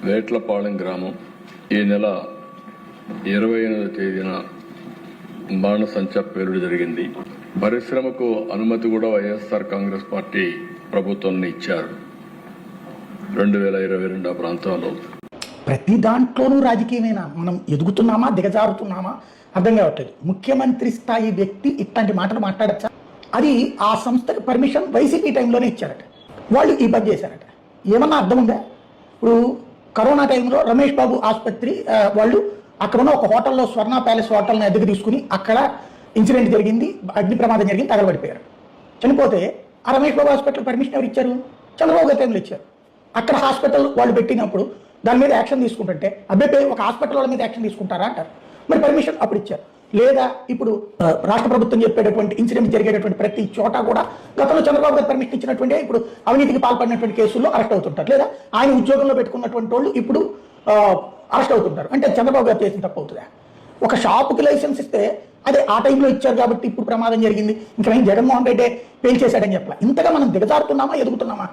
వేట్లపాలెం గ్రామం ఈ నెల 28వ తేదీన బాణసంచా పేలుడు జరిగింది. పరిశ్రమకు అనుమతి కూడా వైఎస్ఆర్ కాంగ్రెస్ పార్టీ ప్రభుత్వం ఇచ్చారు 2022 ప్రాంతంలో. ప్రతి దాంట్లోనూ రాజకీయమేనా? మనం ఎదుగుతున్నామా దిగజారుతున్నామా అర్థం కావట్లేదు. ముఖ్యమంత్రి స్థాయి వ్యక్తి ఇట్లాంటి మాటలు మాట్లాడచ్చా? అది ఆ సంస్థకి పర్మిషన్ వైసీపీ టైంలోనే ఇచ్చారట, వాళ్ళు ఈ పని చేశారట. ఏమన్నా అర్థం ఉందా? ఇప్పుడు కరోనా టైంలో రమేష్ బాబు ఆసుపత్రి వాళ్ళు అక్కడ ఉన్న ఒక హోటల్లో, స్వర్ణ ప్యాలెస్ హోటల్ని అద్దెకు తీసుకుని అక్కడ ఇన్సిడెంట్ జరిగింది, అగ్ని ప్రమాదం జరిగింది, తగలబడిపోయారు, చనిపోతే ఆ రమేష్ బాబు హాస్పిటల్ పర్మిషన్ ఎవరు ఇచ్చారు? చంద్రబాబు గారి టైంలో ఇచ్చారు. అక్కడ హాస్పిటల్ వాళ్ళు పెట్టినప్పుడు దాని మీద యాక్షన్ తీసుకుంటుంటే అబ్బాయి ఒక హాస్పిటల్ వాళ్ళ మీద యాక్షన్ తీసుకుంటారా అంటారు. మరి పర్మిషన్ అప్పుడు ఇచ్చారు. లేదా ఇప్పుడు రాష్ట్ర ప్రభుత్వం చెప్పేటటువంటి ఇన్సిడెంట్ జరిగేటటువంటి ప్రతి చోట కూడా గతంలో చంద్రబాబు గారు పర్మిషన్ ఇచ్చినటువంటి ఇప్పుడు అవినీతికి పాల్పడినటువంటి కేసుల్లో అరెస్ట్ అవుతుంటారు. లేదా ఆయన ఉద్యోగంలో పెట్టుకున్నటువంటి వాళ్ళు ఇప్పుడు అరెస్ట్ అవుతుంటారు. అంటే చంద్రబాబు గారు చేసిన తప్పు అవుతుందా? ఒక షాపుకి లైసెన్స్ ఇస్తే అదే ఆ టైంలో ఇచ్చారు కాబట్టి ఇప్పుడు ప్రమాదం జరిగింది, ఇంకా జగన్మోహన్ రెడ్డి పేల్చేశాడని చెప్పాలి. ఇంతగా మనం దిగజారుతున్నామా ఎదుగుతున్నామా?